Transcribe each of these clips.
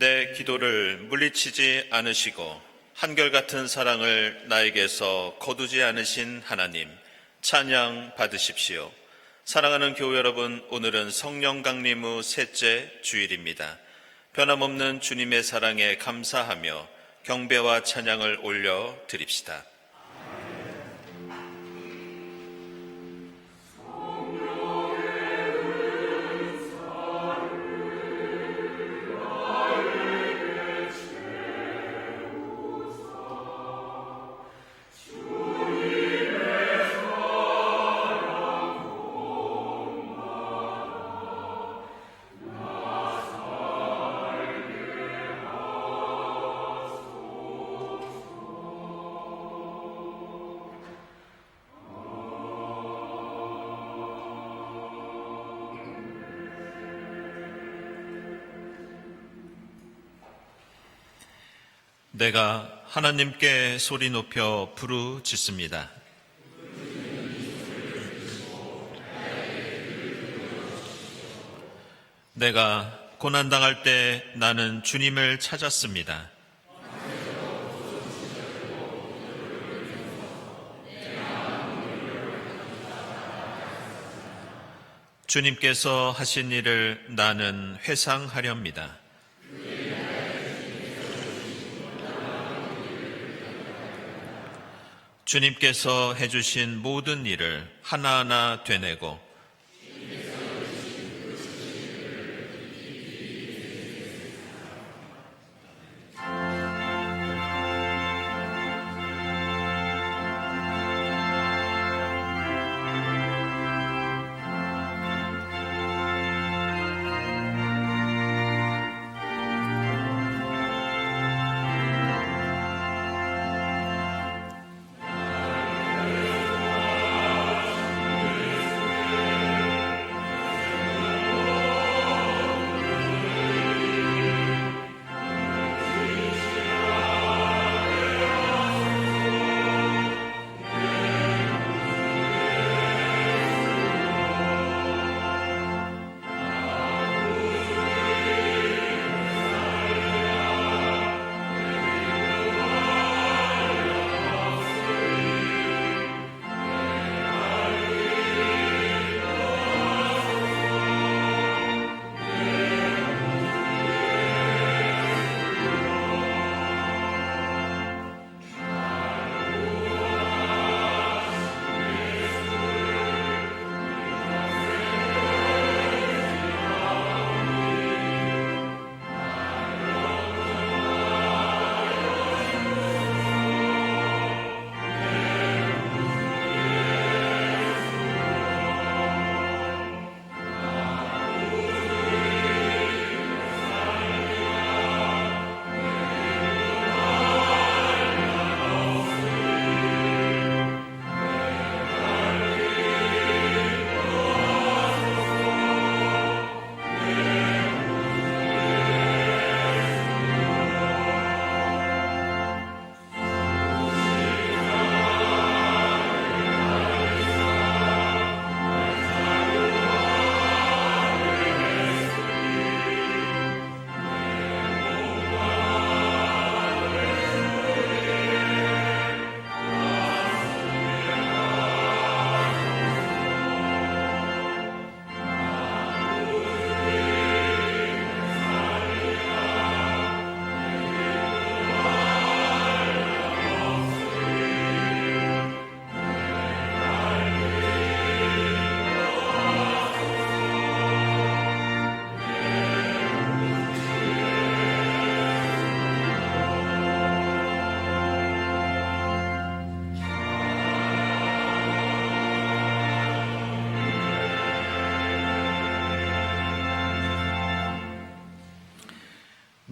내 기도를 물리치지 않으시고 한결같은 사랑을 나에게서 거두지 않으신 하나님, 찬양 받으십시오. 사랑하는 교회 여러분, 오늘은 성령 강림 후 셋째 주일입니다. 변함없는 주님의 사랑에 감사하며 경배와 찬양을 올려 드립시다. 내가 하나님께 소리 높여 부르짖습니다. 내가 고난당할 때 나는 주님을 찾았습니다. 주님께서 하신 일을 나는 회상하렵니다. 주님께서 해주신 모든 일을 하나하나 되뇌고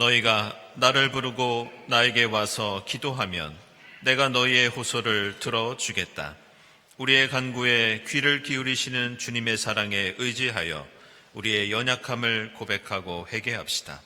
너희가 나를 부르고 나에게 와서 기도하면 내가 너희의 호소를 들어주겠다. 우리의 간구에 귀를 기울이시는 주님의 사랑에 의지하여 우리의 연약함을 고백하고 회개합시다.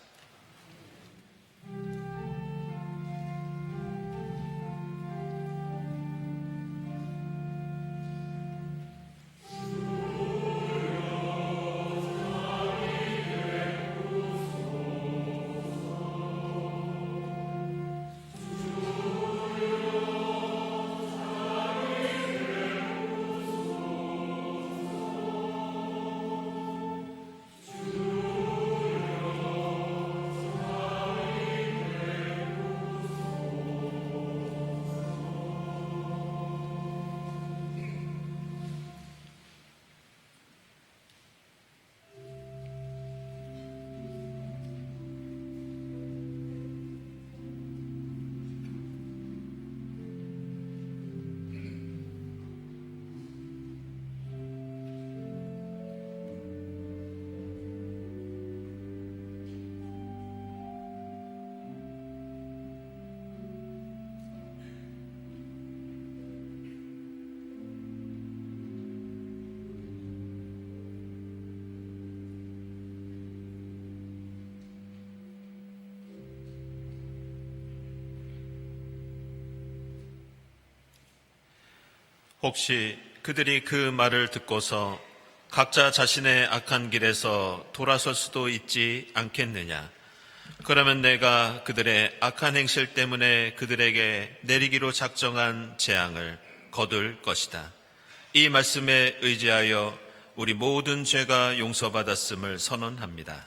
혹시 그들이 그 말을 듣고서 각자 자신의 악한 길에서 돌아설 수도 있지 않겠느냐? 그러면 내가 그들의 악한 행실 때문에 그들에게 내리기로 작정한 재앙을 거둘 것이다. 이 말씀에 의지하여 우리 모든 죄가 용서받았음을 선언합니다.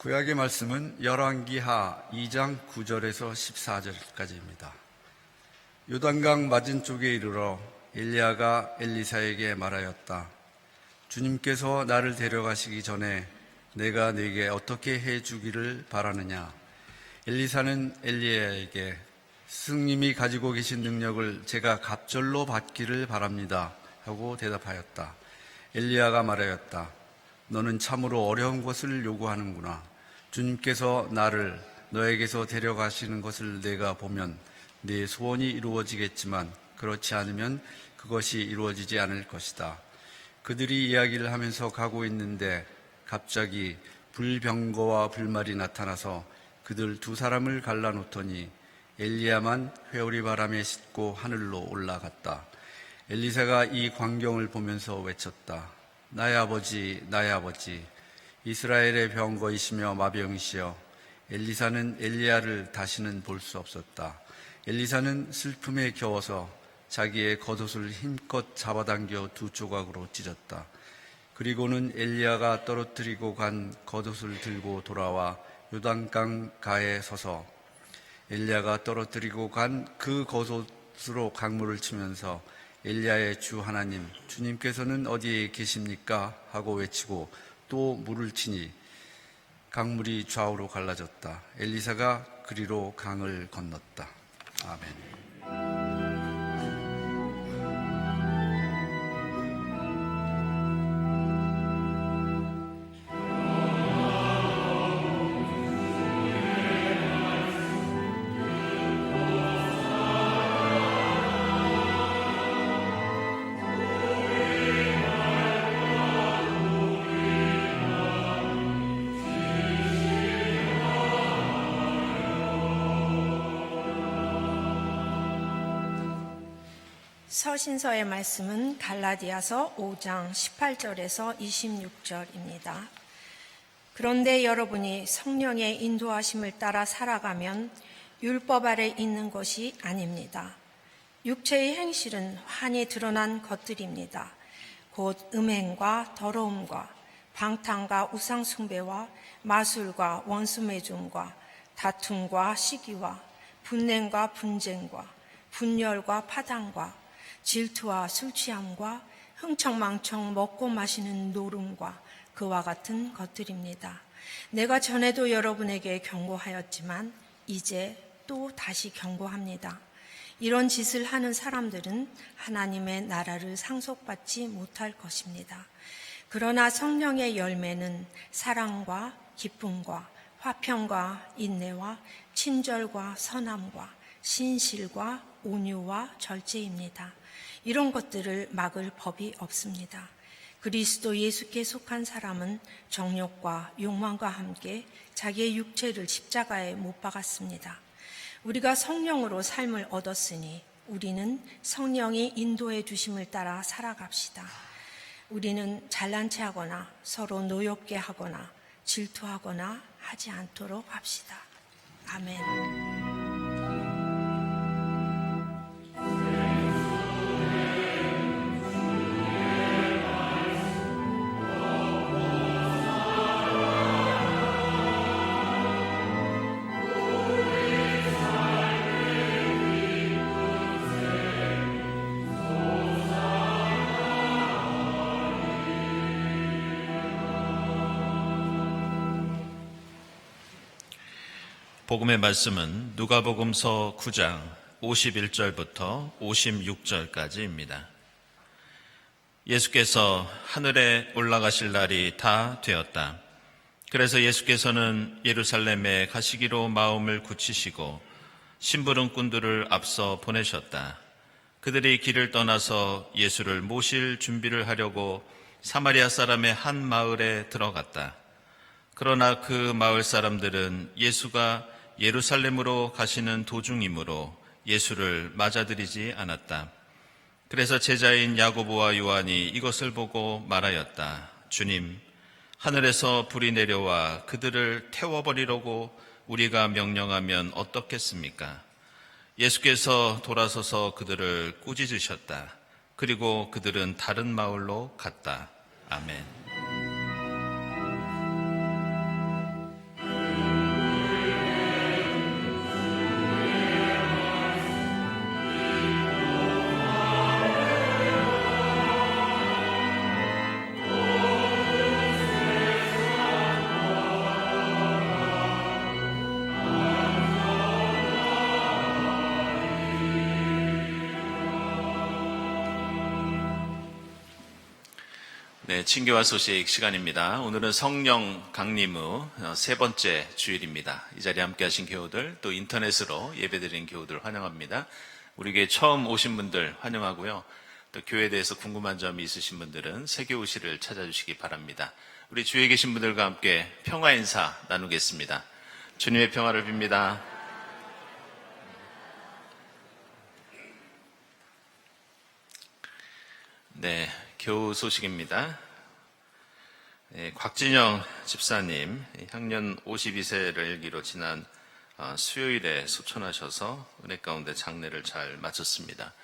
구약의 말씀은 열왕기하 2장 9절에서 14절까지입니다. 요단강 맞은쪽에 이르러 엘리야가 엘리사에게 말하였다. 주님께서 나를 데려가시기 전에 내가 네게 어떻게 해주기를 바라느냐? 엘리사는 엘리야에게 스승님이 가지고 계신 능력을 제가 갑절로 받기를 바랍니다 하고 대답하였다. 엘리야가 말하였다. 너는 참으로 어려운 것을 요구하는구나. 주님께서 나를 너에게서 데려가시는 것을 내가 보면 네 소원이 이루어지겠지만 그렇지 않으면 그것이 이루어지지 않을 것이다. 그들이 이야기를 하면서 가고 있는데 갑자기 불병거와 불말이 나타나서 그들 두 사람을 갈라놓더니 엘리야만 회오리 바람에 싣고 하늘로 올라갔다. 엘리사가 이 광경을 보면서 외쳤다. 나의 아버지, 나의 아버지, 이스라엘의 병거이시며 마병이시여. 엘리사는 엘리야를 다시는 볼 수 없었다. 엘리사는 슬픔에 겨워서 자기의 겉옷을 힘껏 잡아당겨 두 조각으로 찢었다. 그리고는 엘리야가 떨어뜨리고 간 겉옷을 들고 돌아와 요단강 가에 서서 엘리야가 떨어뜨리고 간 그 겉옷으로 강물을 치면서 엘리야의 주 하나님, 주님께서는 어디에 계십니까? 하고 외치고 또 물을 치니 강물이 좌우로 갈라졌다. 엘리사가 그리로 강을 건넜다. 아멘. 서신서의 말씀은 갈라디아서 5장 18절에서 26절입니다. 그런데 여러분이 성령의 인도하심을 따라 살아가면 율법 아래 있는 것이 아닙니다. 육체의 행실은 환히 드러난 것들입니다. 곧 음행과 더러움과 방탕과 우상숭배와 마술과 원수매종과 다툼과 시기와 분냄과 분쟁과 분열과 파당과 질투와 술취함과 흥청망청 먹고 마시는 노름과 그와 같은 것들입니다. 내가 전에도 여러분에게 경고하였지만 이제 또 다시 경고합니다. 이런 짓을 하는 사람들은 하나님의 나라를 상속받지 못할 것입니다. 그러나 성령의 열매는 사랑과 기쁨과 화평과 인내와 친절과 선함과 신실과 온유와 절제입니다. 이런 것들을 막을 법이 없습니다. 그리스도 예수께 속한 사람은 정욕과 욕망과 함께 자기의 육체를 십자가에 못 박았습니다. 우리가 성령으로 삶을 얻었으니 우리는 성령이 인도해 주심을 따라 살아갑시다. 우리는 잘난 체 하거나 서로 노엽게 하거나 질투하거나 하지 않도록 합시다. 아멘. 복음의 말씀은 누가복음서 9장 51절부터 56절까지입니다. 예수께서 하늘에 올라가실 날이 다 되었다. 그래서 예수께서는 예루살렘에 가시기로 마음을 굳히시고 심부름꾼들을 앞서 보내셨다. 그들이 길을 떠나서 예수를 모실 준비를 하려고 사마리아 사람의 한 마을에 들어갔다. 그러나 그 마을 사람들은 예수가 예루살렘으로 가시는 도중이므로 예수를 맞아들이지 않았다. 그래서 제자인 야고보와 요한이 이것을 보고 말하였다. 주님, 하늘에서 불이 내려와 그들을 태워버리려고 우리가 명령하면 어떻겠습니까? 예수께서 돌아서서 그들을 꾸짖으셨다. 그리고 그들은 다른 마을로 갔다. 아멘. 네, 친교와 소식 시간입니다. 오늘은 성령 강림 후 세 번째 주일입니다. 이 자리에 함께 하신 교우들, 또 인터넷으로 예배드린 교우들 환영합니다. 우리 교회 처음 오신 분들 환영하고요. 또 교회에 대해서 궁금한 점이 있으신 분들은 세교우실을 찾아주시기 바랍니다. 우리 주위에 계신 분들과 함께 평화 인사 나누겠습니다. 주님의 평화를 빕니다. 네, 교우 소식입니다. 곽진영 집사님 향년 52세를 일기로 지난 수요일에 소천하셔서 은혜 가운데 장례를 잘 마쳤습니다.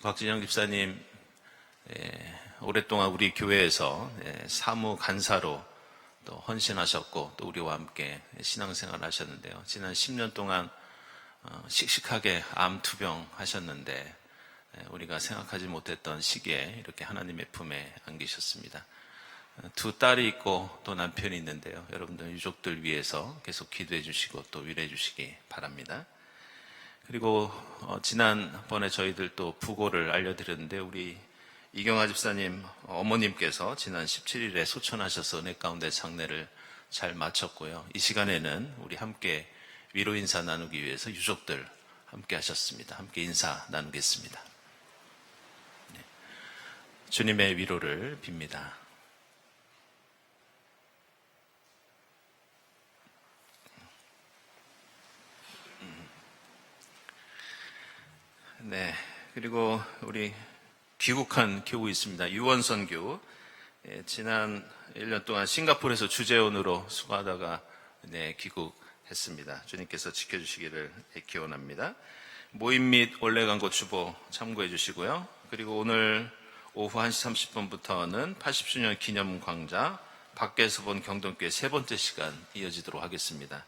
곽진영 집사님 오랫동안 우리 교회에서 사무 간사로 또 헌신하셨고 또 우리와 함께 신앙생활을 하셨는데요. 지난 10년 동안 씩씩하게 암 투병 하셨는데 우리가 생각하지 못했던 시기에 이렇게 하나님의 품에 안기셨습니다. 두 딸이 있고 또 남편이 있는데요. 여러분들 유족들 위해서 계속 기도해 주시고 또 위로해 주시기 바랍니다. 그리고 지난번에 저희들 또 부고를 알려드렸는데 우리 이경아 집사님 어머님께서 지난 17일에 소천하셔서 은혜 가운데 장례를 잘 마쳤고요. 이 시간에는 우리 함께 위로 인사 나누기 위해서 유족들 함께 하셨습니다. 함께 인사 나누겠습니다. 주님의 위로를 빕니다. 네, 그리고 우리 귀국한 교우 있습니다. 유원선 교우. 지난 1년 동안 싱가포르에서 주재원으로 수고하다가 귀국했습니다. 주님께서 지켜주시기를 기원합니다. 모임 및 원래 광고 주보 참고해 주시고요. 그리고 오늘 오후 1시 30분부터는 80주년 기념 광자 밖에서 본 경동교회 세 번째 시간 이어지도록 하겠습니다.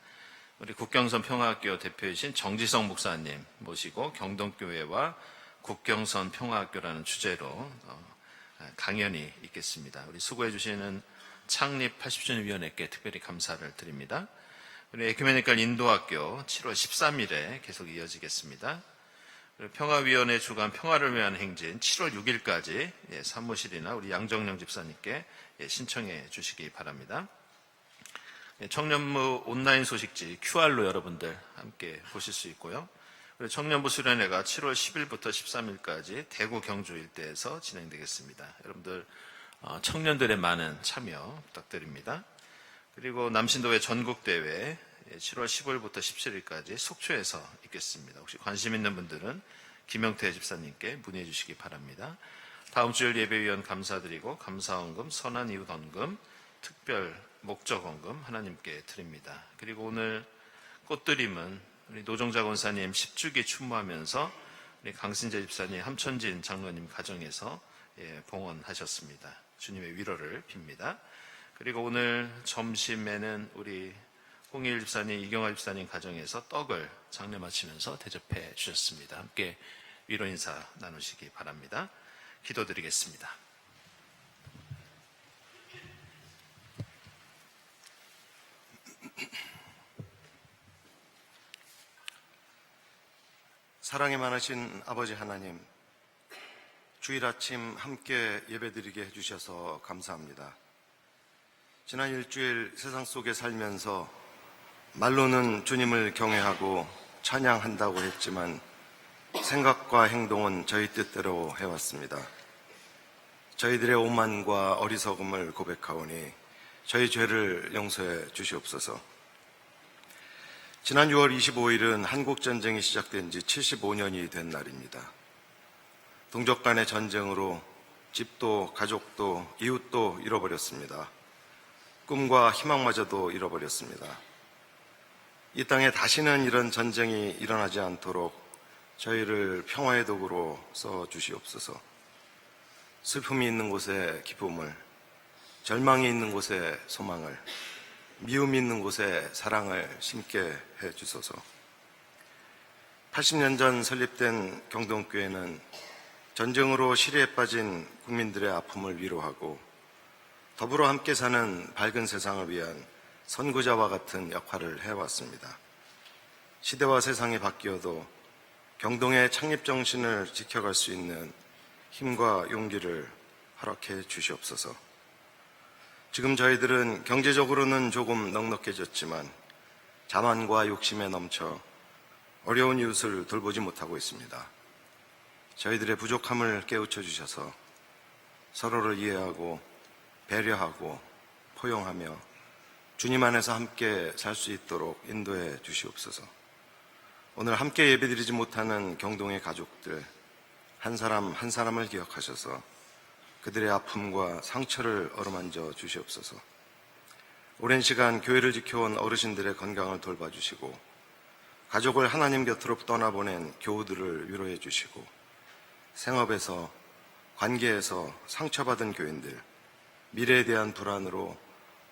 우리 국경선 평화학교 대표이신 정지성 목사님 모시고 경동교회와 국경선 평화학교라는 주제로 강연이 있겠습니다. 우리 수고해 주시는 창립 80주년 위원회께 특별히 감사를 드립니다. 우리 에큐메니컬 인도학교 7월 13일에 계속 이어지겠습니다. 평화위원회 주관 평화를 위한 행진 7월 6일까지 사무실이나 우리 양정령 집사님께 신청해 주시기 바랍니다. 청년부 온라인 소식지 QR로 여러분들 함께 보실 수 있고요. 그리고 청년부 수련회가 7월 10일부터 13일까지 대구 경주 일대에서 진행되겠습니다. 여러분들 청년들의 많은 참여 부탁드립니다. 그리고 남신도회 전국대회 7월 15일부터 17일까지 속초에서 있겠습니다. 혹시 관심 있는 분들은 김영태 집사님께 문의해 주시기 바랍니다. 다음 주일 예배위원 감사드리고 감사헌금, 선한이웃헌금, 특별 목적헌금 하나님께 드립니다. 그리고 오늘 꽃드림은 우리 노종자 권사님 10주기 추모하면서 우리 강신재 집사님, 함천진 장로님 가정에서 봉헌하셨습니다. 주님의 위로를 빕니다. 그리고 오늘 점심에는 우리 홍일 집사님, 이경화 집사님 가정에서 떡을 장례 마치면서 대접해 주셨습니다. 함께 위로 인사 나누시기 바랍니다. 기도드리겠습니다. 사랑이 많으신 아버지 하나님, 주일 아침 함께 예배드리게 해주셔서 감사합니다. 지난 일주일 세상 속에 살면서 말로는 주님을 경외하고 찬양한다고 했지만 생각과 행동은 저희 뜻대로 해왔습니다. 저희들의 오만과 어리석음을 고백하오니 저희 죄를 용서해 주시옵소서. 지난 6월 25일은 한국전쟁이 시작된 지 75년이 된 날입니다. 동족 간의 전쟁으로 집도 가족도 이웃도 잃어버렸습니다. 꿈과 희망마저도 잃어버렸습니다. 이 땅에 다시는 이런 전쟁이 일어나지 않도록 저희를 평화의 도구로 써주시옵소서. 슬픔이 있는 곳에 기쁨을, 절망이 있는 곳에 소망을, 미움이 있는 곳에 사랑을 심게 해주소서. 80년 전 설립된 경동교회는 전쟁으로 시리에 빠진 국민들의 아픔을 위로하고 더불어 함께 사는 밝은 세상을 위한 선구자와 같은 역할을 해왔습니다. 시대와 세상이 바뀌어도 경동의 창립 정신을 지켜갈 수 있는 힘과 용기를 허락해 주시옵소서. 지금 저희들은 경제적으로는 조금 넉넉해졌지만 자만과 욕심에 넘쳐 어려운 이웃을 돌보지 못하고 있습니다. 저희들의 부족함을 깨우쳐 주셔서 서로를 이해하고 배려하고 포용하며 주님 안에서 함께 살 수 있도록 인도해 주시옵소서. 오늘 함께 예배드리지 못하는 경동의 가족들 한 사람 한 사람을 기억하셔서 그들의 아픔과 상처를 어루만져 주시옵소서. 오랜 시간 교회를 지켜온 어르신들의 건강을 돌봐주시고 가족을 하나님 곁으로 떠나보낸 교우들을 위로해 주시고 생업에서 관계에서 상처받은 교인들, 미래에 대한 불안으로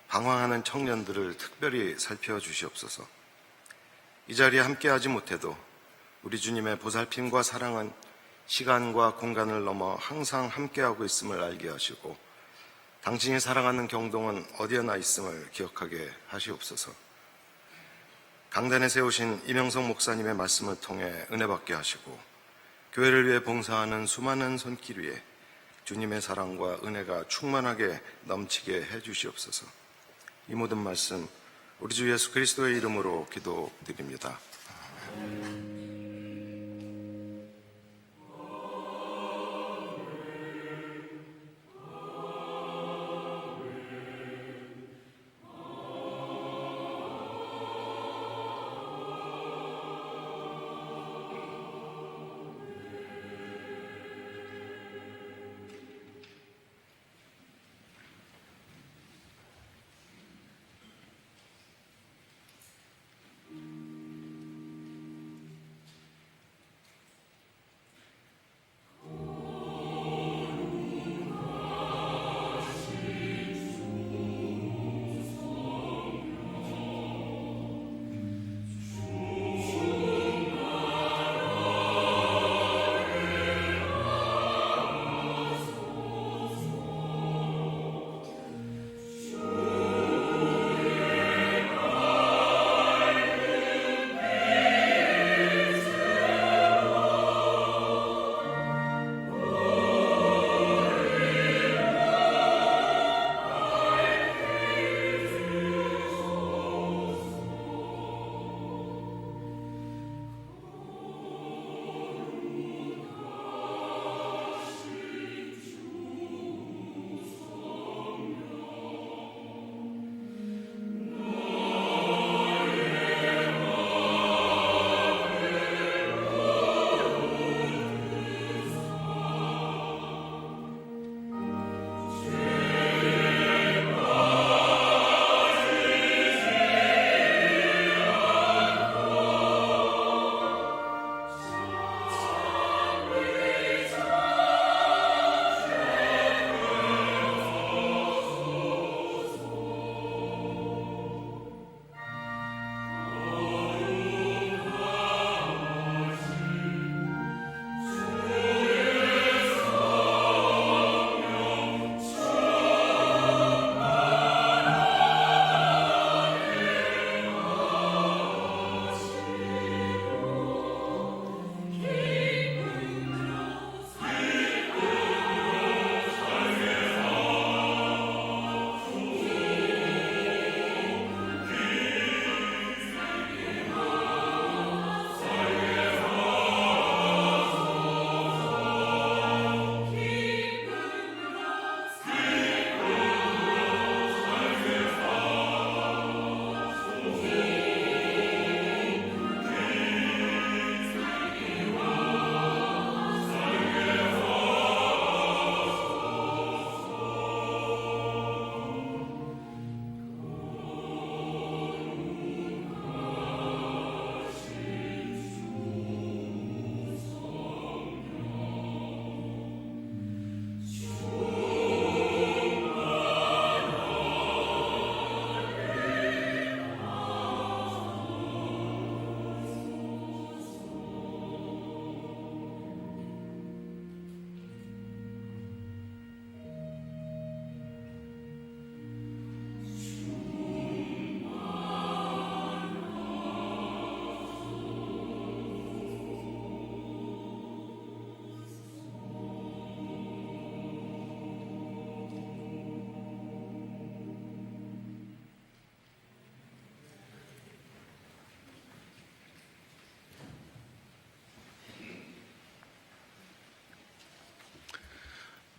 방황하는 청년들을 특별히 살펴주시옵소서. 이 자리에 함께하지 못해도 우리 주님의 보살핌과 사랑은 시간과 공간을 넘어 항상 함께하고 있음을 알게 하시고 당신이 사랑하는 경동은 어디에나 있음을 기억하게 하시옵소서. 강단에 세우신 이명성 목사님의 말씀을 통해 은혜 받게 하시고 교회를 위해 봉사하는 수많은 손길 위에 주님의 사랑과 은혜가 충만하게 넘치게 해주시옵소서. 이 모든 말씀 우리 주 예수 그리스도의 이름으로 기도드립니다.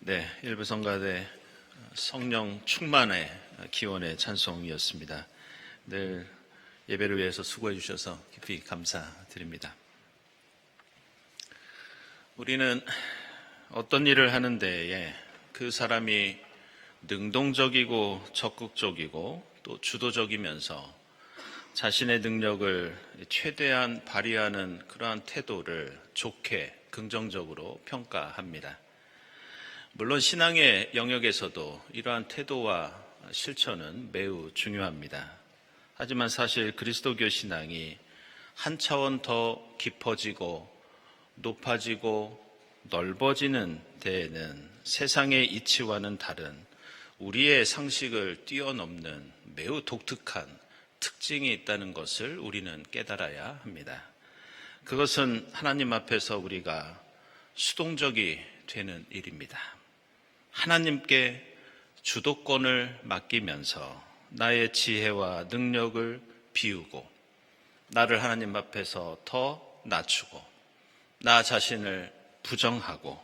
네, 일부 성가대 성령 충만의 기원의 찬송이었습니다. 늘 예배를 위해서 수고해 주셔서 깊이 감사드립니다. 우리는 어떤 일을 하는 데에 그 사람이 능동적이고 적극적이고 또 주도적이면서 자신의 능력을 최대한 발휘하는 그러한 태도를 좋게 긍정적으로 평가합니다. 물론 신앙의 영역에서도 이러한 태도와 실천은 매우 중요합니다. 하지만 사실 그리스도교 신앙이 한 차원 더 깊어지고 높아지고 넓어지는 데에는 세상의 이치와는 다른 우리의 상식을 뛰어넘는 매우 독특한 특징이 있다는 것을 우리는 깨달아야 합니다. 그것은 하나님 앞에서 우리가 수동적이 되는 일입니다. 하나님께 주도권을 맡기면서 나의 지혜와 능력을 비우고 나를 하나님 앞에서 더 낮추고 나 자신을 부정하고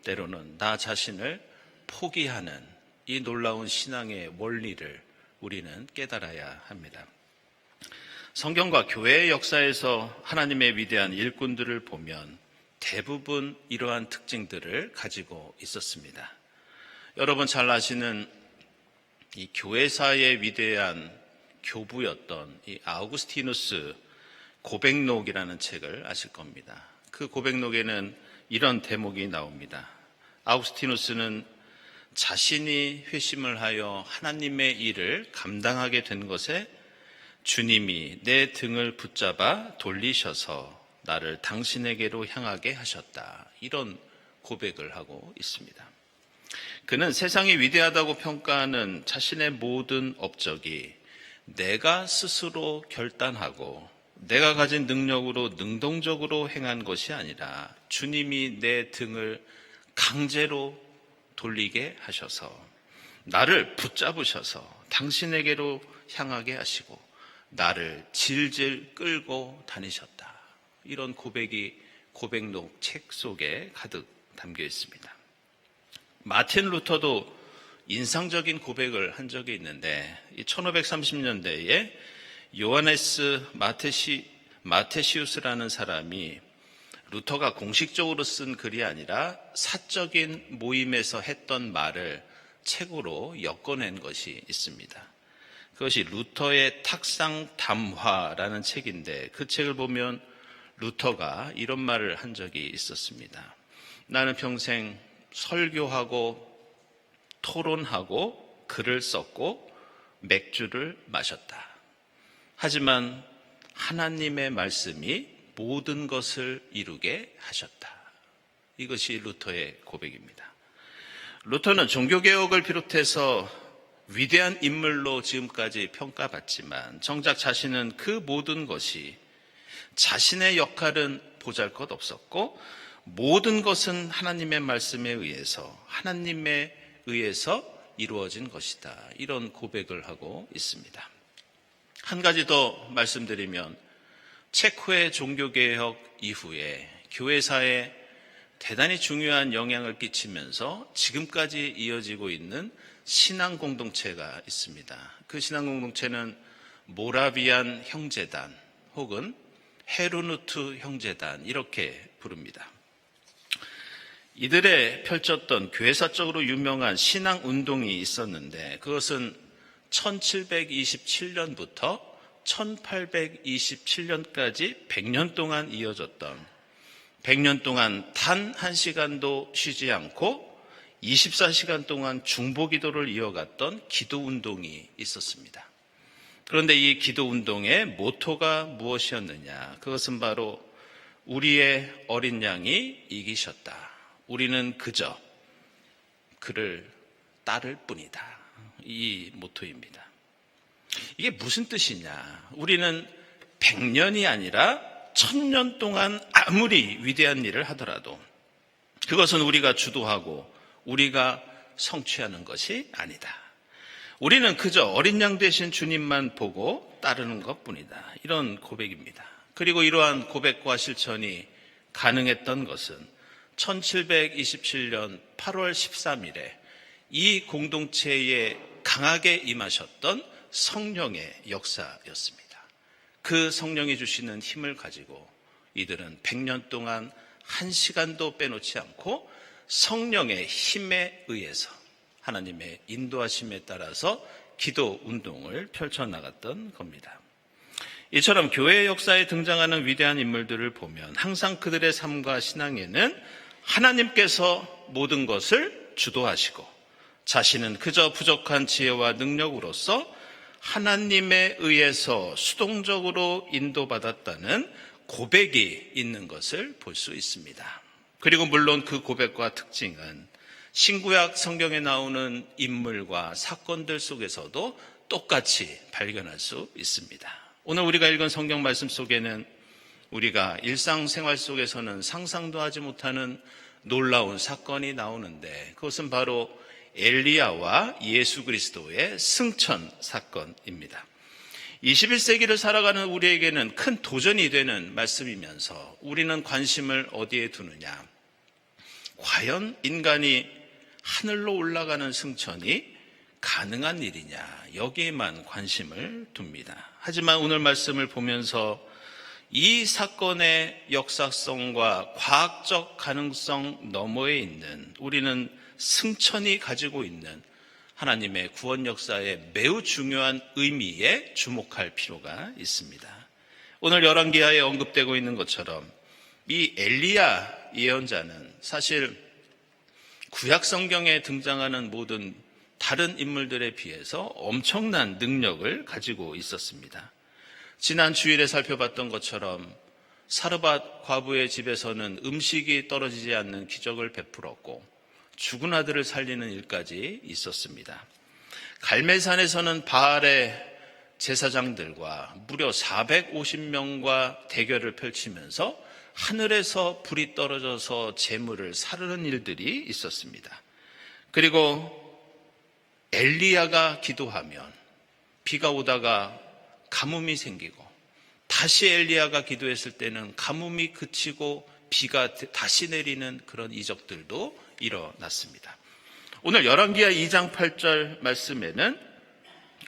때로는 나 자신을 포기하는 이 놀라운 신앙의 원리를 우리는 깨달아야 합니다. 성경과 교회의 역사에서 하나님의 위대한 일꾼들을 보면 대부분 이러한 특징들을 가지고 있었습니다. 여러분 잘 아시는 이 교회사의 위대한 교부였던 이 아우구스티누스 고백록이라는 책을 아실 겁니다. 그 고백록에는 이런 대목이 나옵니다. 아우구스티누스는 자신이 회심을 하여 하나님의 일을 감당하게 된 것에 주님이 내 등을 붙잡아 돌리셔서 나를 당신에게로 향하게 하셨다. 이런 고백을 하고 있습니다. 그는 세상이 위대하다고 평가하는 자신의 모든 업적이 내가 스스로 결단하고 내가 가진 능력으로 능동적으로 행한 것이 아니라 주님이 내 등을 강제로 돌리게 하셔서 나를 붙잡으셔서 당신에게로 향하게 하시고 나를 질질 끌고 다니셨다. 이런 고백이 고백록 책 속에 가득 담겨 있습니다. 마틴 루터도 인상적인 고백을 한 적이 있는데 1530년대에 요하네스 마테시우스라는 사람이 루터가 공식적으로 쓴 글이 아니라 사적인 모임에서 했던 말을 책으로 엮어낸 것이 있습니다. 그것이 루터의 탁상 담화라는 책인데 그 책을 보면 루터가 이런 말을 한 적이 있었습니다. 나는 평생 설교하고 토론하고 글을 썼고 맥주를 마셨다. 하지만 하나님의 말씀이 모든 것을 이루게 하셨다. 이것이 루터의 고백입니다. 루터는 종교개혁을 비롯해서 위대한 인물로 지금까지 평가받지만 정작 자신은 그 모든 것이 자신의 역할은 보잘것없었고 모든 것은 하나님의 말씀에 의해서 하나님에 의해서 이루어진 것이다. 이런 고백을 하고 있습니다. 한 가지 더 말씀드리면 체코의 종교개혁 이후에 교회사에 대단히 중요한 영향을 끼치면서 지금까지 이어지고 있는 신앙 공동체가 있습니다. 그 신앙 공동체는 모라비안 형제단 혹은 헤르누트 형제단 이렇게 부릅니다. 이들의 펼쳤던 교회사적으로 유명한 신앙 운동이 있었는데 그것은 1727년부터 1827년까지 100년 동안 이어졌던 100년 동안 단 한 시간도 쉬지 않고 24시간 동안 중보기도를 이어갔던 기도운동이 있었습니다. 그런데 이 기도운동의 모토가 무엇이었느냐? 그것은 바로 우리의 어린 양이 이기셨다. 우리는 그저 그를 따를 뿐이다. 이 모토입니다. 이게 무슨 뜻이냐? 우리는 100년이 아니라 1000년 동안 아무리 위대한 일을 하더라도 그것은 우리가 주도하고 우리가 성취하는 것이 아니다. 우리는 그저 어린 양 되신 주님만 보고 따르는 것뿐이다. 이런 고백입니다. 그리고 이러한 고백과 실천이 가능했던 것은 1727년 8월 13일에 이 공동체에 강하게 임하셨던 성령의 역사였습니다. 그 성령이 주시는 힘을 가지고 이들은 100년 동안 한 시간도 빼놓지 않고 성령의 힘에 의해서 하나님의 인도하심에 따라서 기도 운동을 펼쳐나갔던 겁니다. 이처럼 교회 역사에 등장하는 위대한 인물들을 보면 항상 그들의 삶과 신앙에는 하나님께서 모든 것을 주도하시고 자신은 그저 부족한 지혜와 능력으로서 하나님에 의해서 수동적으로 인도받았다는 고백이 있는 것을 볼 수 있습니다. 그리고 물론 그 고백과 특징은 신구약 성경에 나오는 인물과 사건들 속에서도 똑같이 발견할 수 있습니다. 오늘 우리가 읽은 성경 말씀 속에는 우리가 일상생활 속에서는 상상도 하지 못하는 놀라운 사건이 나오는데 그것은 바로 엘리야와 예수 그리스도의 승천 사건입니다. 21세기를 살아가는 우리에게는 큰 도전이 되는 말씀이면서 우리는 관심을 어디에 두느냐? 과연 인간이 하늘로 올라가는 승천이 가능한 일이냐? 여기에만 관심을 둡니다. 하지만 오늘 말씀을 보면서 이 사건의 역사성과 과학적 가능성 너머에 있는 우리는 승천이 가지고 있는 하나님의 구원 역사의 매우 중요한 의미에 주목할 필요가 있습니다. 오늘 열왕기하에 언급되고 있는 것처럼 이 엘리야 예언자는 사실 구약 성경에 등장하는 모든 다른 인물들에 비해서 엄청난 능력을 가지고 있었습니다. 지난 주일에 살펴봤던 것처럼 사르밧 과부의 집에서는 음식이 떨어지지 않는 기적을 베풀었고 죽은 아들을 살리는 일까지 있었습니다. 갈멜산에서는 바알의 제사장들과 무려 450명과 대결을 펼치면서 하늘에서 불이 떨어져서 재물을 사르는 일들이 있었습니다. 그리고 엘리야가 기도하면 비가 오다가 가뭄이 생기고 다시 엘리야가 기도했을 때는 가뭄이 그치고 비가 다시 내리는 그런 이적들도 일어났습니다. 오늘 열왕기하 2장 8절 말씀에는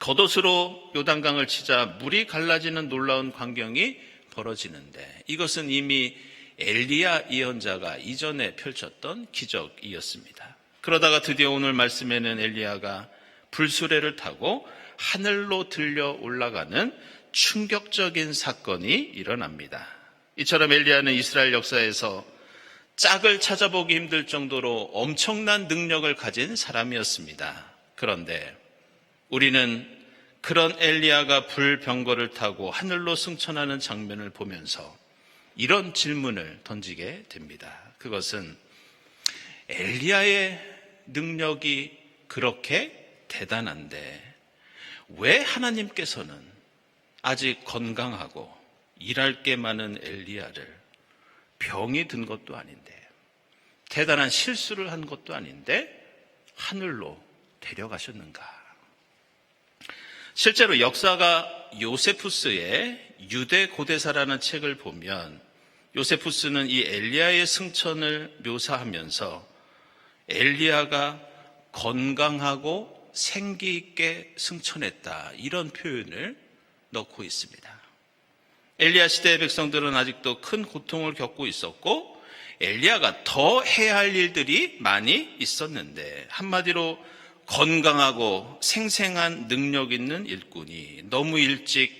겉옷으로 요단강을 치자 물이 갈라지는 놀라운 광경이 벌어지는데 이것은 이미 엘리야 예언자가 이전에 펼쳤던 기적이었습니다. 그러다가 드디어 오늘 말씀에는 엘리야가 불수레를 타고 하늘로 들려 올라가는 충격적인 사건이 일어납니다. 이처럼 엘리야는 이스라엘 역사에서 짝을 찾아보기 힘들 정도로 엄청난 능력을 가진 사람이었습니다. 그런데 우리는 그런 엘리야가 불병거를 타고 하늘로 승천하는 장면을 보면서 이런 질문을 던지게 됩니다. 그것은 엘리야의 능력이 그렇게 대단한데 왜 하나님께서는 아직 건강하고 일할 게 많은 엘리야를 병이 든 것도 아닌데 대단한 실수를 한 것도 아닌데 하늘로 데려가셨는가? 실제로 역사가 요세푸스의 유대 고대사라는 책을 보면 요세푸스는 이 엘리야의 승천을 묘사하면서 엘리야가 건강하고 생기 있게 승천했다 이런 표현을 넣고 있습니다. 엘리야 시대의 백성들은 아직도 큰 고통을 겪고 있었고 엘리야가 더 해야 할 일들이 많이 있었는데 한마디로 건강하고 생생한 능력 있는 일꾼이 너무 일찍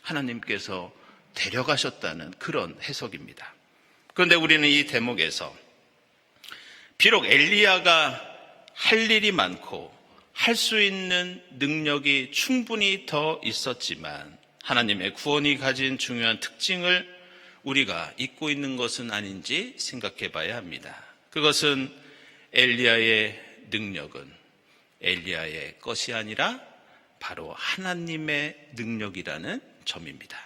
하나님께서 데려가셨다는 그런 해석입니다. 그런데 우리는 이 대목에서 비록 엘리야가 할 일이 많고 할 수 있는 능력이 충분히 더 있었지만 하나님의 구원이 가진 중요한 특징을 우리가 잊고 있는 것은 아닌지 생각해 봐야 합니다. 그것은 엘리야의 능력은 엘리야의 것이 아니라 바로 하나님의 능력이라는 점입니다.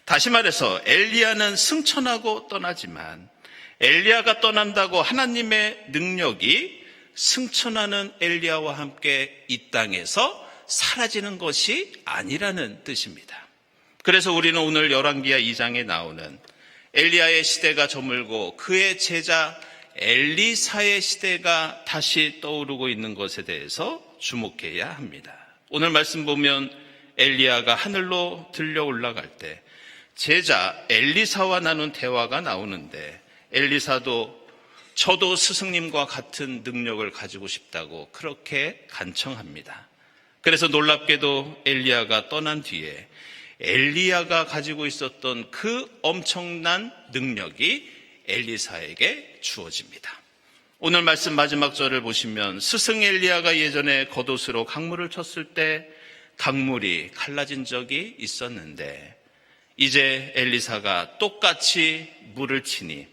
다시 말해서 엘리야는 승천하고 떠나지만 엘리야가 떠난다고 하나님의 능력이 승천하는 엘리야와 함께 이 땅에서 사라지는 것이 아니라는 뜻입니다. 그래서 우리는 오늘 열왕기하 2장에 나오는 엘리야의 시대가 저물고 그의 제자 엘리사의 시대가 다시 떠오르고 있는 것에 대해서 주목해야 합니다. 오늘 말씀 보면 엘리야가 하늘로 들려 올라갈 때 제자 엘리사와 나눈 대화가 나오는데, 엘리사도 저도 스승님과 같은 능력을 가지고 싶다고 그렇게 간청합니다. 그래서 놀랍게도 엘리야가 떠난 뒤에 엘리야가 가지고 있었던 그 엄청난 능력이 엘리사에게 주어집니다. 오늘 말씀 마지막 절을 보시면 스승 엘리야가 예전에 겉옷으로 강물을 쳤을 때 강물이 갈라진 적이 있었는데, 이제 엘리사가 똑같이 물을 치니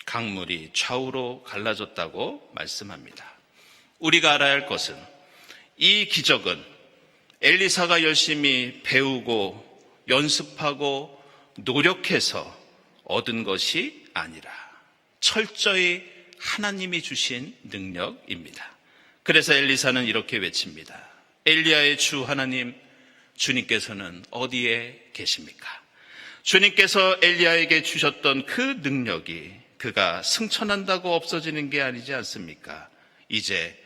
강물이 좌우로 갈라졌다고 말씀합니다. 우리가 알아야 할 것은 이 기적은 엘리사가 열심히 배우고 연습하고 노력해서 얻은 것이 아니라 철저히 하나님이 주신 능력입니다. 그래서 엘리사는 이렇게 외칩니다. 엘리야의 주 하나님, 주님께서는 어디에 계십니까? 주님께서 엘리야에게 주셨던 그 능력이 그가 승천한다고 없어지는 게 아니지 않습니까? 이제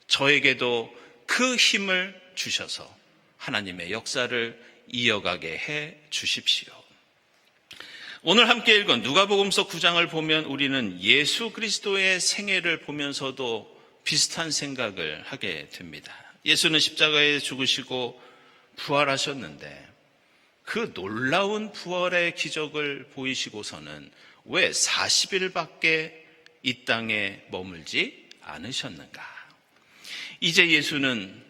저에게도 그 힘을 주셔서 하나님의 역사를 이어가게 해 주십시오. 오늘 함께 읽은 누가복음서 9장을 보면 우리는 예수 그리스도의 생애를 보면서도 비슷한 생각을 하게 됩니다. 예수는 십자가에 죽으시고 부활하셨는데 그 놀라운 부활의 기적을 보이시고서는 왜 40일밖에 이 땅에 머물지 않으셨는가? 이제 예수는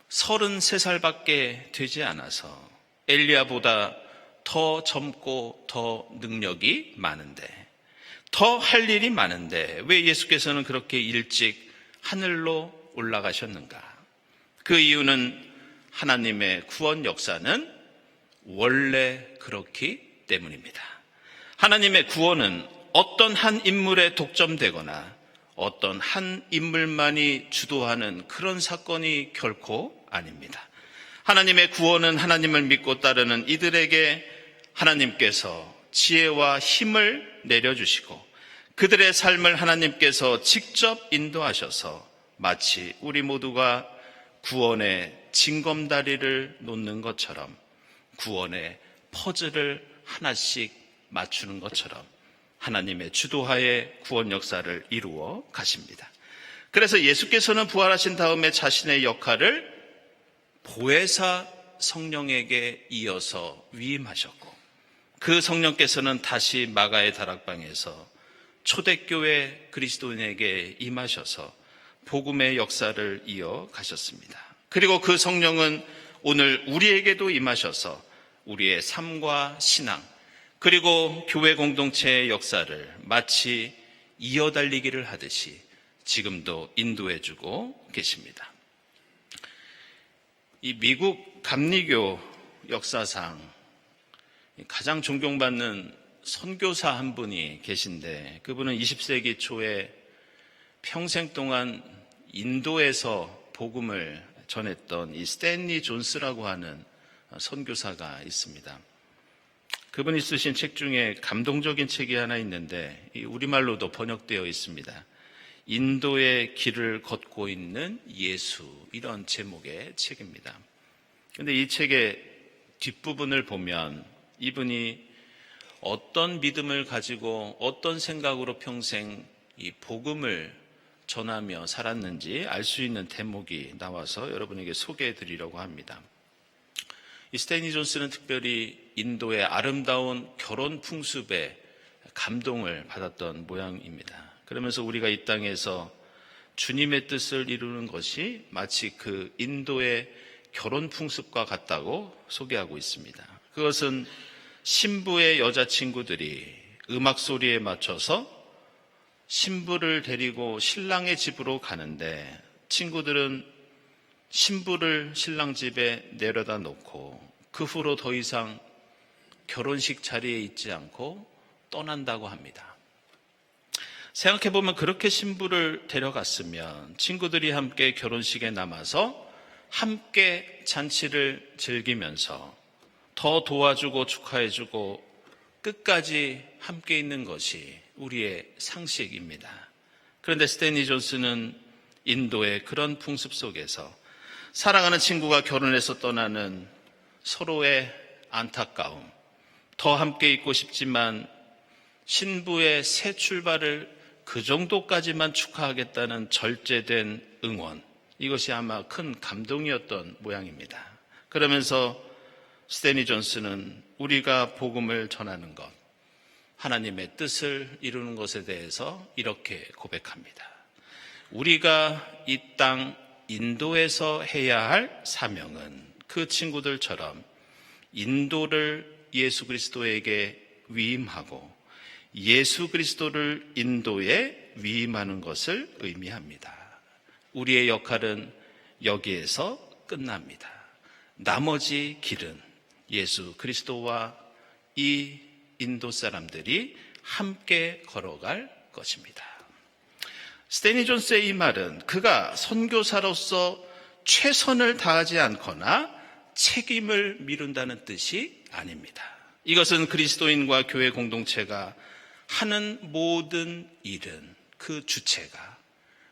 33살밖에 되지 않아서 엘리야보다 더 젊고 더 능력이 많은데, 더 할 일이 많은데 왜 예수께서는 그렇게 일찍 하늘로 올라가셨는가? 그 이유는 하나님의 구원 역사는 원래 그렇기 때문입니다. 하나님의 구원은 어떤 한 인물에 독점되거나 어떤 한 인물만이 주도하는 그런 사건이 결코 아닙니다. 하나님의 구원은 하나님을 믿고 따르는 이들에게 하나님께서 지혜와 힘을 내려주시고 그들의 삶을 하나님께서 직접 인도하셔서 마치 우리 모두가 구원의 징검다리를 놓는 것처럼, 구원의 퍼즐을 하나씩 맞추는 것처럼 하나님의 주도하에 구원 역사를 이루어 가십니다. 그래서 예수께서는 부활하신 다음에 자신의 역할을 보혜사 성령에게 이어서 위임하셨고, 그 성령께서는 다시 마가의 다락방에서 초대교회 그리스도인에게 임하셔서 복음의 역사를 이어가셨습니다. 그리고 그 성령은 오늘 우리에게도 임하셔서 우리의 삶과 신앙, 그리고 교회 공동체의 역사를 마치 이어달리기를 하듯이 지금도 인도해주고 계십니다. 이 미국 감리교 역사상 가장 존경받는 선교사 한 분이 계신데, 그분은 20세기 초에 평생 동안 인도에서 복음을 전했던 이 스탠리 존스라고 하는 선교사가 있습니다. 그분이 쓰신 책 중에 감동적인 책이 하나 있는데 우리말로도 번역되어 있습니다. 인도의 길을 걷고 있는 예수, 이런 제목의 책입니다. 그런데 이 책의 뒷부분을 보면 이분이 어떤 믿음을 가지고 어떤 생각으로 평생 이 복음을 전하며 살았는지 알 수 있는 대목이 나와서 여러분에게 소개해 드리려고 합니다. 이 스탠리 존스는 특별히 인도의 아름다운 결혼 풍습에 감동을 받았던 모양입니다. 그러면서 우리가 이 땅에서 주님의 뜻을 이루는 것이 마치 그 인도의 결혼 풍습과 같다고 소개하고 있습니다. 그것은 신부의 여자친구들이 음악 소리에 맞춰서 신부를 데리고 신랑의 집으로 가는데, 친구들은 신부를 신랑 집에 내려다 놓고 그 후로 더 이상 결혼식 자리에 있지 않고 떠난다고 합니다. 생각해보면 그렇게 신부를 데려갔으면 친구들이 함께 결혼식에 남아서 함께 잔치를 즐기면서 더 도와주고 축하해주고 끝까지 함께 있는 것이 우리의 상식입니다. 그런데 스탠리 존슨은 인도의 그런 풍습 속에서 사랑하는 친구가 결혼해서 떠나는 서로의 안타까움, 더 함께 있고 싶지만 신부의 새 출발을 그 정도까지만 축하하겠다는 절제된 응원, 이것이 아마 큰 감동이었던 모양입니다. 그러면서 스탠리 존슨은 우리가 복음을 전하는 것, 하나님의 뜻을 이루는 것에 대해서 이렇게 고백합니다. 우리가 이 땅 인도에서 해야 할 사명은 그 친구들처럼 인도를 예수 그리스도에게 위임하고 예수 그리스도를 인도에 위임하는 것을 의미합니다. 우리의 역할은 여기에서 끝납니다. 나머지 길은 예수 그리스도와 이 인도 사람들이 함께 걸어갈 것입니다. 스탠리 존스의 이 말은 그가 선교사로서 최선을 다하지 않거나 책임을 미룬다는 뜻이 아닙니다. 이것은 그리스도인과 교회 공동체가 하는 모든 일은 그 주체가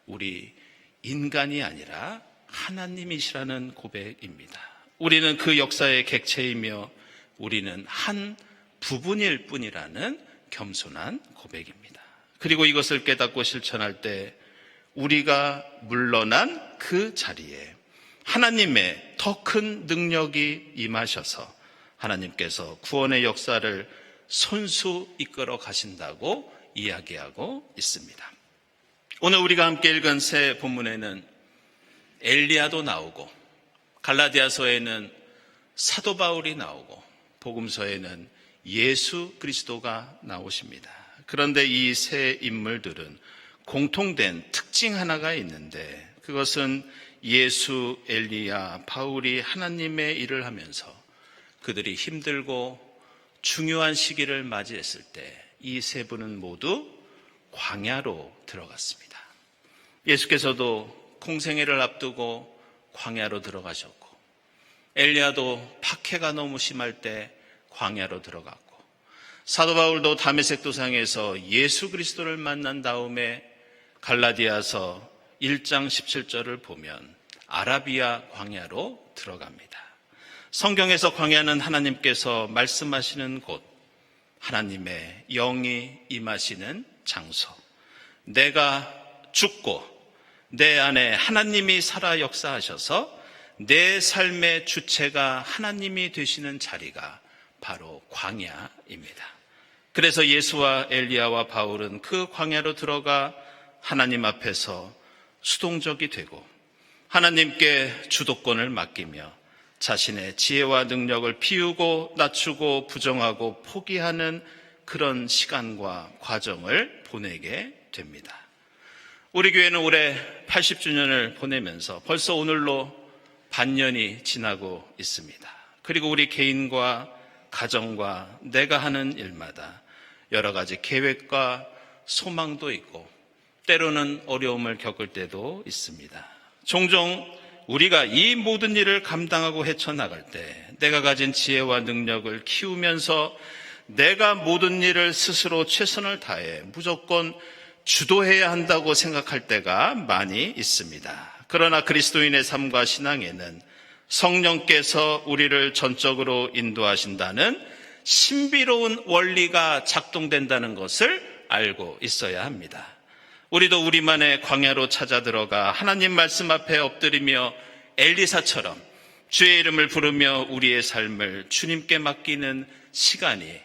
우리 인간이 아니라 하나님이시라는 고백입니다. 우리는 그 역사의 객체이며 우리는 한 부분일 뿐이라는 겸손한 고백입니다. 그리고 이것을 깨닫고 실천할 때 우리가 물러난 그 자리에 하나님의 더 큰 능력이 임하셔서 하나님께서 구원의 역사를 손수 이끌어 가신다고 이야기하고 있습니다. 오늘 우리가 함께 읽은 새 본문에는 엘리야도 나오고 갈라디아서에는 사도 바울이 나오고 복음서에는 예수 그리스도가 나오십니다. 그런데 이 세 인물들은 공통된 특징 하나가 있는데 그것은 예수, 엘리야, 바울이 하나님의 일을 하면서 그들이 힘들고 중요한 시기를 맞이했을 때 이 세 분은 모두 광야로 들어갔습니다. 예수께서도 공생애를 앞두고 광야로 들어가셨고 엘리야도 박해가 너무 심할 때 광야로 들어갔고 사도 바울도 다메섹 도상에서 예수 그리스도를 만난 다음에 갈라디아서 1장 17절을 보면 아라비아 광야로 들어갑니다. 성경에서 광야는 하나님께서 말씀하시는 곳, 하나님의 영이 임하시는 장소, 내가 죽고 내 안에 하나님이 살아 역사하셔서 내 삶의 주체가 하나님이 되시는 자리가 바로 광야입니다. 그래서 예수와 엘리야와 바울은 그 광야로 들어가 하나님 앞에서 수동적이 되고 하나님께 주도권을 맡기며 자신의 지혜와 능력을 피우고 낮추고 부정하고 포기하는 그런 시간과 과정을 보내게 됩니다. 우리 교회는 올해 80주년을 보내면서 벌써 오늘로 반년이 지나고 있습니다. 그리고 우리 개인과 가정과 내가 하는 일마다 여러 가지 계획과 소망도 있고 때로는 어려움을 겪을 때도 있습니다. 종종 우리가 이 모든 일을 감당하고 헤쳐나갈 때 내가 가진 지혜와 능력을 키우면서 내가 모든 일을 스스로 최선을 다해 무조건 주도해야 한다고 생각할 때가 많이 있습니다. 그러나 그리스도인의 삶과 신앙에는 성령께서 우리를 전적으로 인도하신다는 신비로운 원리가 작동된다는 것을 알고 있어야 합니다. 우리도 우리만의 광야로 찾아 들어가 하나님 말씀 앞에 엎드리며 엘리사처럼 주의 이름을 부르며 우리의 삶을 주님께 맡기는 시간이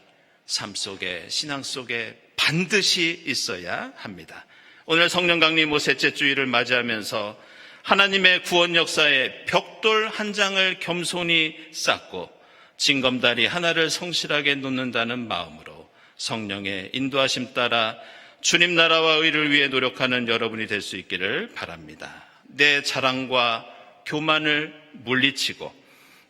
삶 속에, 신앙 속에 반드시 있어야 합니다. 오늘 성령 강림 5세째 주일을 맞이하면서 하나님의 구원 역사에 벽돌 한 장을 겸손히 쌓고 징검다리 하나를 성실하게 놓는다는 마음으로 성령의 인도하심 따라 주님 나라와 의를 위해 노력하는 여러분이 될 수 있기를 바랍니다. 내 자랑과 교만을 물리치고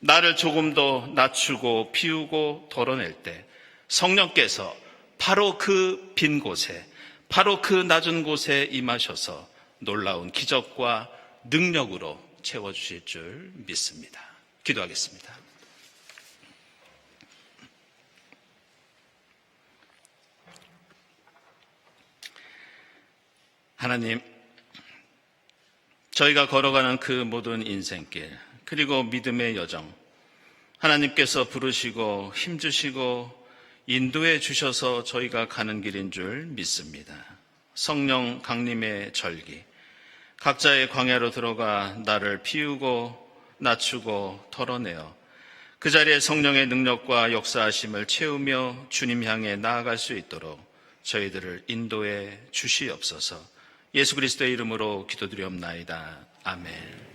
나를 조금 더 낮추고 비우고 덜어낼 때 성령께서 바로 그 빈 곳에, 바로 그 낮은 곳에 임하셔서 놀라운 기적과 능력으로 채워주실 줄 믿습니다. 기도하겠습니다. 하나님, 저희가 걸어가는 그 모든 인생길, 그리고 믿음의 여정, 하나님께서 부르시고 힘주시고 인도해 주셔서 저희가 가는 길인 줄 믿습니다. 성령 강림의 절기, 각자의 광야로 들어가 나를 피우고 낮추고 털어내어 그 자리에 성령의 능력과 역사하심을 채우며 주님 향해 나아갈 수 있도록 저희들을 인도해 주시옵소서. 예수 그리스도의 이름으로 기도드리옵나이다. 아멘.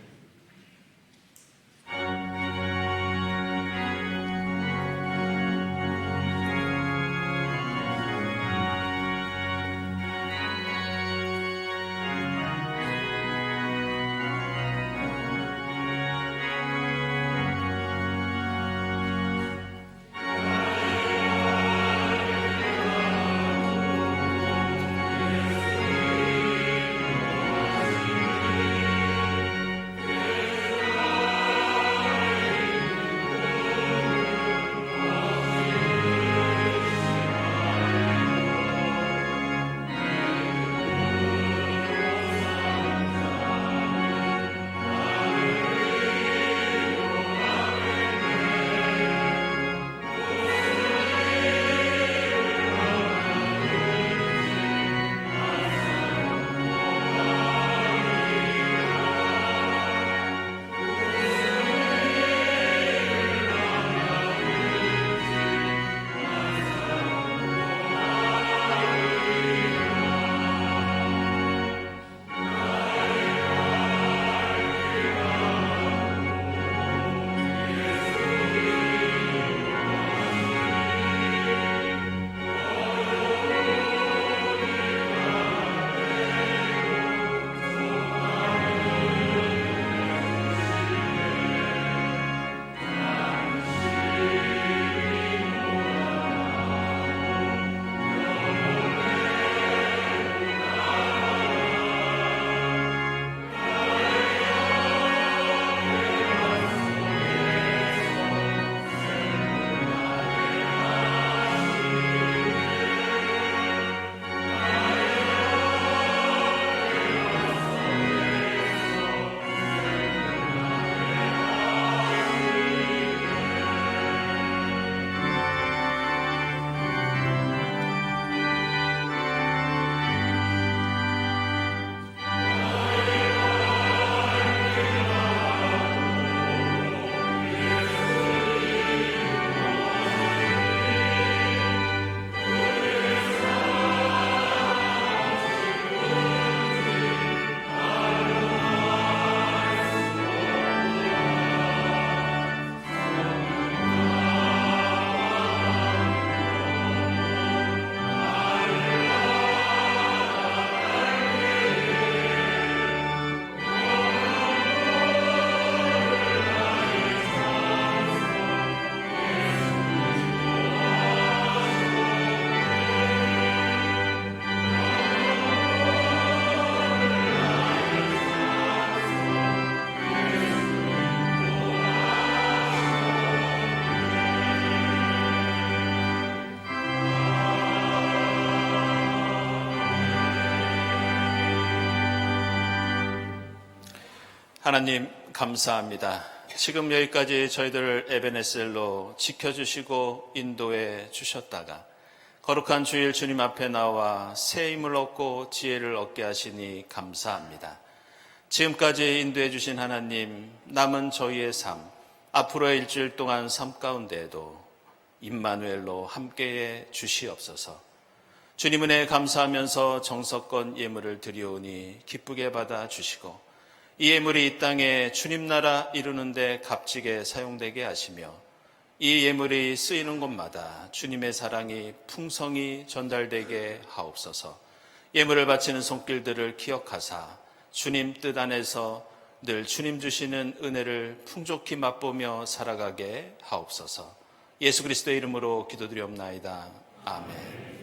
하나님 감사합니다. 지금 여기까지 저희들을 에베네셀로 지켜주시고 인도해 주셨다가 거룩한 주일 주님 앞에 나와 새 힘을 얻고 지혜를 얻게 하시니 감사합니다. 지금까지 인도해 주신 하나님, 남은 저희의 삶, 앞으로의 일주일 동안 삶 가운데에도 임마누엘로 함께해 주시옵소서. 주님 은혜에 감사하면서 정석권 예물을 드리오니 기쁘게 받아 주시고 이 예물이 이 땅에 주님 나라 이루는 데 값지게 사용되게 하시며 이 예물이 쓰이는 곳마다 주님의 사랑이 풍성히 전달되게 하옵소서. 예물을 바치는 손길들을 기억하사 주님 뜻 안에서 늘 주님 주시는 은혜를 풍족히 맛보며 살아가게 하옵소서. 예수 그리스도의 이름으로 기도드리옵나이다. 아멘.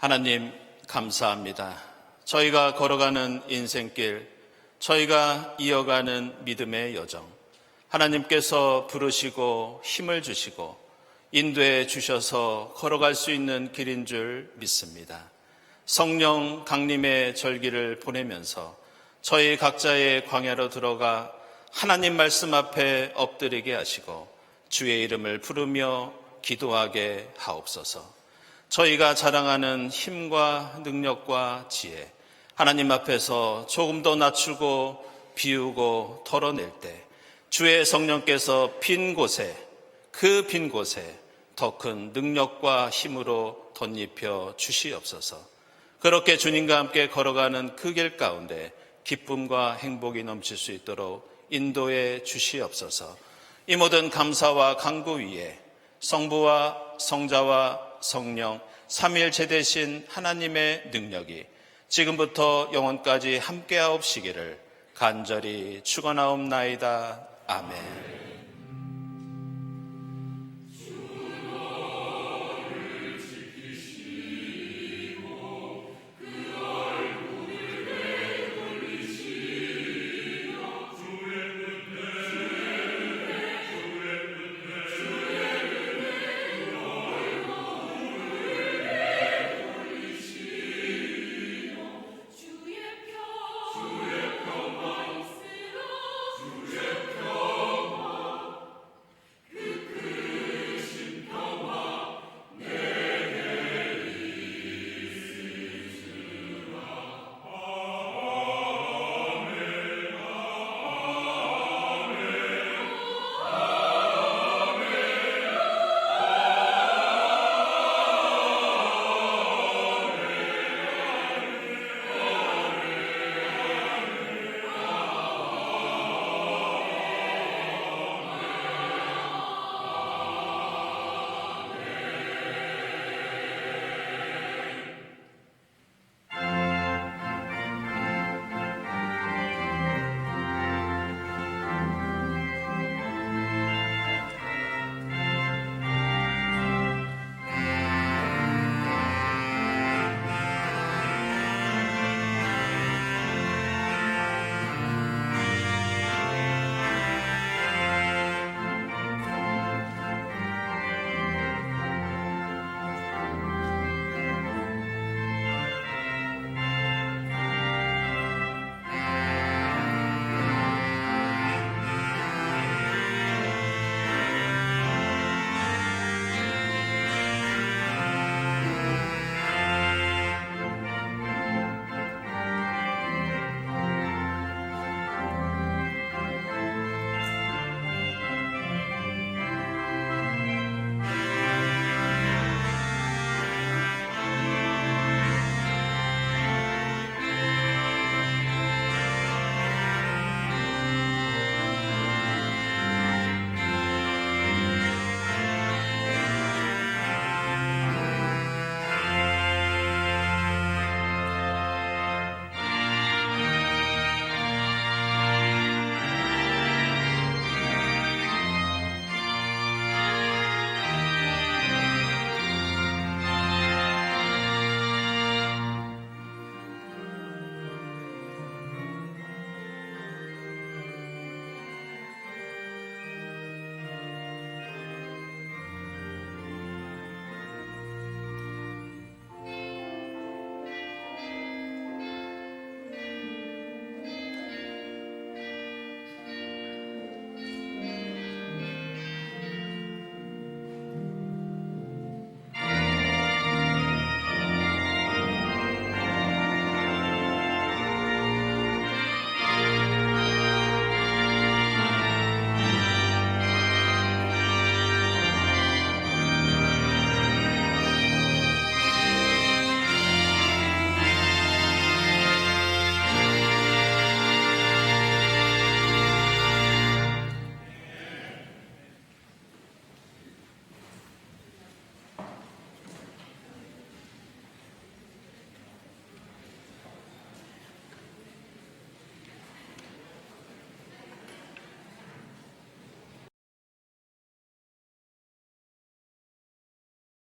하나님 감사합니다. 저희가 걸어가는 인생길, 저희가 이어가는 믿음의 여정, 하나님께서 부르시고 힘을 주시고 인도해 주셔서 걸어갈 수 있는 길인 줄 믿습니다. 성령 강림의 절기를 보내면서 저희 각자의 광야로 들어가 하나님 말씀 앞에 엎드리게 하시고 주의 이름을 부르며 기도하게 하옵소서. 저희가 자랑하는 힘과 능력과 지혜, 하나님 앞에서 조금 더 낮추고 비우고 털어낼 때 주의 성령께서 빈 곳에, 그 빈 곳에 더 큰 능력과 힘으로 덧입혀 주시옵소서. 그렇게 주님과 함께 걸어가는 그 길 가운데 기쁨과 행복이 넘칠 수 있도록 인도해 주시옵소서. 이 모든 감사와 간구 위에 성부와 성자와 성령 삼위일체 되신 하나님의 능력이 지금부터 영원까지 함께하옵시기를 간절히 축원하옵나이다. 아멘.